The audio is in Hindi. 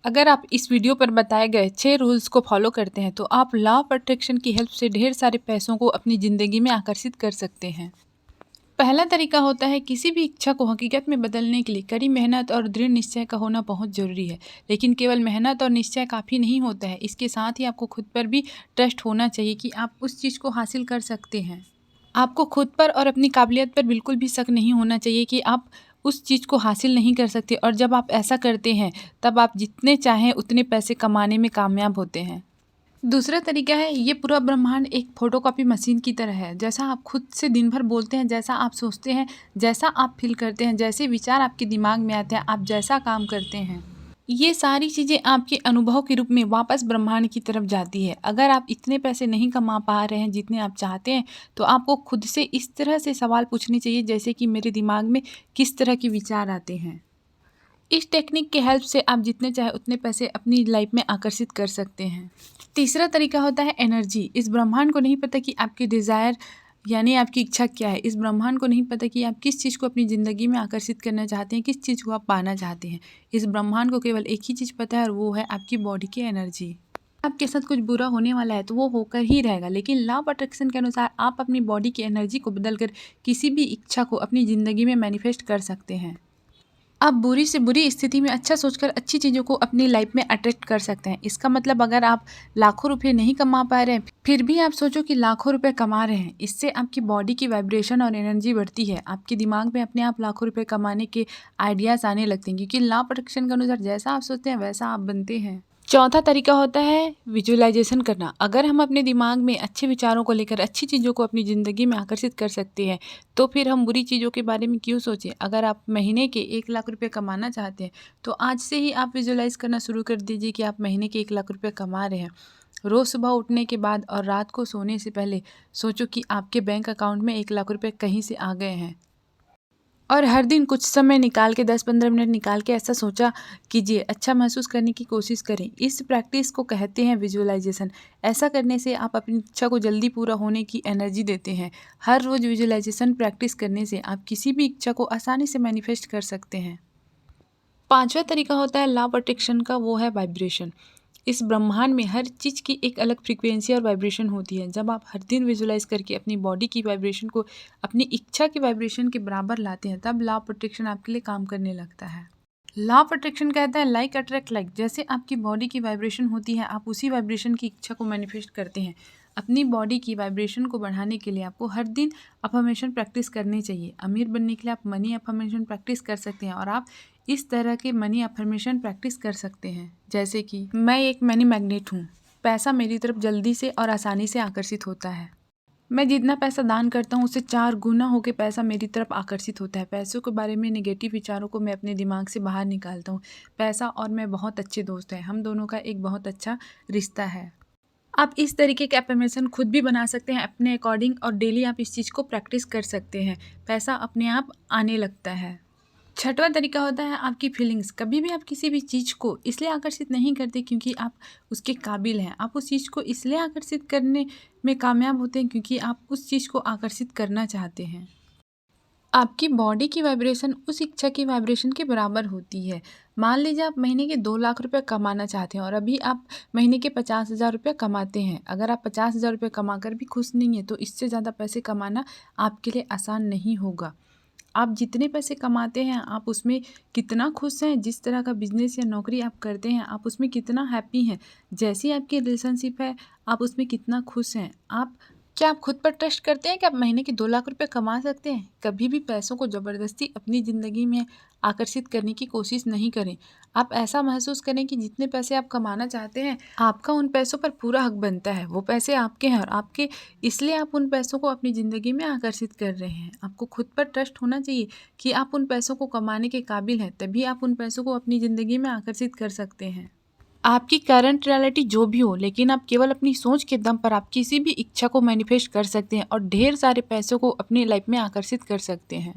अगर आप इस वीडियो पर बताए गए 6 रूल्स को फॉलो करते हैं तो आप लॉ ऑफ अट्रैक्शन की हेल्प से ढेर सारे पैसों को अपनी ज़िंदगी में आकर्षित कर सकते हैं। पहला तरीका होता है किसी भी इच्छा को हकीकत में बदलने के लिए कड़ी मेहनत और दृढ़ निश्चय का होना बहुत ज़रूरी है। लेकिन केवल मेहनत और निश्चय काफ़ी नहीं होता है, इसके साथ ही आपको खुद पर भी ट्रस्ट होना चाहिए कि आप उस चीज़ को हासिल कर सकते हैं। आपको खुद पर और अपनी काबिलियत पर बिल्कुल भी शक नहीं होना चाहिए कि आप उस चीज़ को हासिल नहीं कर सकते, और जब आप ऐसा करते हैं तब आप जितने चाहें उतने पैसे कमाने में कामयाब होते हैं। दूसरा तरीका है, ये पूरा ब्रह्मांड एक फ़ोटोकॉपी मशीन की तरह है। जैसा आप खुद से दिन भर बोलते हैं, जैसा आप सोचते हैं, जैसा आप फील करते हैं, जैसे विचार आपके दिमाग में आते हैं, आप जैसा काम करते हैं, ये सारी चीज़ें आपके अनुभव के रूप में वापस ब्रह्मांड की तरफ जाती है। अगर आप इतने पैसे नहीं कमा पा रहे हैं जितने आप चाहते हैं, तो आपको खुद से इस तरह से सवाल पूछने चाहिए जैसे कि मेरे दिमाग में किस तरह के विचार आते हैं। इस टेक्निक के हेल्प से आप जितने चाहे उतने पैसे अपनी लाइफ में आकर्षित कर सकते हैं। तीसरा तरीका होता है एनर्जी। इस ब्रह्मांड को नहीं पता कि आपकी डिज़ायर यानी आपकी इच्छा क्या है। इस ब्रह्मांड को नहीं पता कि आप किस चीज़ को अपनी ज़िंदगी में आकर्षित करना चाहते हैं, किस चीज़ को आप पाना चाहते हैं। इस ब्रह्मांड को केवल एक ही चीज़ पता है, और वो है आपकी बॉडी की एनर्जी। आपके साथ कुछ बुरा होने वाला है तो वो होकर ही रहेगा, लेकिन लॉ ऑफ अट्रैक्शन के अनुसार आप अपनी बॉडी की एनर्जी को बदलकर किसी भी इच्छा को अपनी ज़िंदगी में मैनिफेस्ट कर सकते हैं। आप बुरी से बुरी स्थिति में अच्छा सोचकर अच्छी चीज़ों को अपनी लाइफ में अट्रैक्ट कर सकते हैं। इसका मतलब अगर आप लाखों रुपए नहीं कमा पा रहे हैं, फिर भी आप सोचो कि लाखों रुपए कमा रहे हैं, इससे आपकी बॉडी की वाइब्रेशन और एनर्जी बढ़ती है। आपके दिमाग में अपने आप लाखों रुपए कमाने के आइडियाज़ आने लगते हैं, क्योंकि लॉ ऑफ अट्रैक्शन के अनुसार जैसा आप सोचते हैं वैसा आप बनते हैं। चौथा तरीका होता है विजुअलाइजेशन करना। अगर हम अपने दिमाग में अच्छे विचारों को लेकर अच्छी चीज़ों को अपनी ज़िंदगी में आकर्षित कर सकते हैं, तो फिर हम बुरी चीज़ों के बारे में क्यों सोचें। अगर आप महीने के 1 लाख रुपए कमाना चाहते हैं, तो आज से ही आप विजुअलाइज करना शुरू कर दीजिए कि आप महीने के 1 लाख रुपए कमा रहे हैं। रोज़ सुबह उठने के बाद और रात को सोने से पहले सोचो कि आपके बैंक अकाउंट में 1 लाख रुपये कहीं से आ गए हैं। और हर दिन कुछ समय निकाल के 10-15 मिनट निकाल के ऐसा सोचा कीजिए, अच्छा महसूस करने की कोशिश करें। इस प्रैक्टिस को कहते हैं विजुअलाइजेशन। ऐसा करने से आप अपनी इच्छा को जल्दी पूरा होने की एनर्जी देते हैं। हर रोज़ विजुअलाइजेशन प्रैक्टिस करने से आप किसी भी इच्छा को आसानी से मैनिफेस्ट कर सकते हैं। पांचवा तरीका होता है लॉ ऑफ अट्रैक्शन का, वो है वाइब्रेशन। इस ब्रह्मांड में हर चीज़ की एक अलग फ्रीक्वेंसी और वाइब्रेशन होती है। जब आप हर दिन विजुलाइज करके अपनी बॉडी की वाइब्रेशन को अपनी इच्छा की वाइब्रेशन के बराबर लाते हैं, तब लॉ ऑफ अट्रैक्शन आपके लिए काम करने लगता है। लॉ ऑफ अट्रैक्शन कहता है लाइक अट्रैक्ट लाइक। जैसे आपकी बॉडी की वाइब्रेशन होती है, आप उसी वाइब्रेशन की इच्छा को मैनिफेस्ट करते हैं। अपनी बॉडी की वाइब्रेशन को बढ़ाने के लिए आपको हर दिन अफर्मेशन प्रैक्टिस करनी चाहिए। अमीर बनने के लिए आप मनी अफर्मेशन प्रैक्टिस कर सकते हैं, और आप इस तरह के मनी अफर्मेशन प्रैक्टिस कर सकते हैं जैसे कि मैं एक मनी मैग्नेट हूँ, पैसा मेरी तरफ जल्दी से और आसानी से आकर्षित होता है। मैं जितना पैसा दान करता हूँ उससे 4 गुना होकर पैसा मेरी तरफ आकर्षित होता है। पैसों के बारे में नेगेटिव विचारों को मैं अपने दिमाग से बाहर निकालता हूँ। पैसा और मैं बहुत अच्छे दोस्त हैं, हम दोनों का एक बहुत अच्छा रिश्ता है। आप इस तरीके के अफर्मेशन खुद भी बना सकते हैं अपने अकॉर्डिंग, और डेली आप इस चीज़ को प्रैक्टिस कर सकते हैं। पैसा अपने आप आने लगता है। छठवां तरीका होता है आपकी फीलिंग्स। कभी भी आप किसी भी चीज़ को इसलिए आकर्षित नहीं करते क्योंकि आप उसके काबिल हैं। आप उस चीज़ को इसलिए आकर्षित करने में कामयाब होते हैं क्योंकि आप उस चीज़ को आकर्षित करना चाहते हैं। आपकी बॉडी की वाइब्रेशन उस इच्छा की वाइब्रेशन के बराबर होती है। मान लीजिए आप महीने के 2 लाख रुपए कमाना चाहते हैं और अभी आप महीने के 50,000 रुपये कमाते हैं। अगर आप 50,000 रुपये कमा कर भी खुश नहीं हैं, तो इससे ज़्यादा पैसे कमाना आपके लिए आसान नहीं होगा। आप जितने पैसे कमाते हैं, आप उसमें कितना खुश हैं, जिस तरह का बिजनेस या नौकरी आप करते हैं, आप उसमें कितना हैप्पी हैं, जैसी आपकी रिलेशनशिप है, आप उसमें कितना खुश हैं। क्या आप खुद पर ट्रस्ट करते हैं कि आप महीने के 2 लाख रुपए कमा सकते हैं? कभी भी पैसों को ज़बरदस्ती अपनी ज़िंदगी में आकर्षित करने की कोशिश नहीं करें। आप ऐसा महसूस करें कि जितने पैसे आप कमाना चाहते हैं, आपका उन पैसों पर पूरा हक बनता है। वो पैसे आपके हैं और आपके, इसलिए आप उन पैसों को अपनी ज़िंदगी में आकर्षित कर रहे हैं। आपको खुद पर ट्रस्ट होना चाहिए कि आप उन पैसों को कमाने के काबिल हैं, तभी आप उन पैसों को अपनी ज़िंदगी में आकर्षित कर सकते हैं। आपकी करंट रियलिटी जो भी हो, लेकिन आप केवल अपनी सोच के दम पर आप किसी भी इच्छा को मैनिफेस्ट कर सकते हैं और ढेर सारे पैसों को अपनी लाइफ में आकर्षित कर सकते हैं।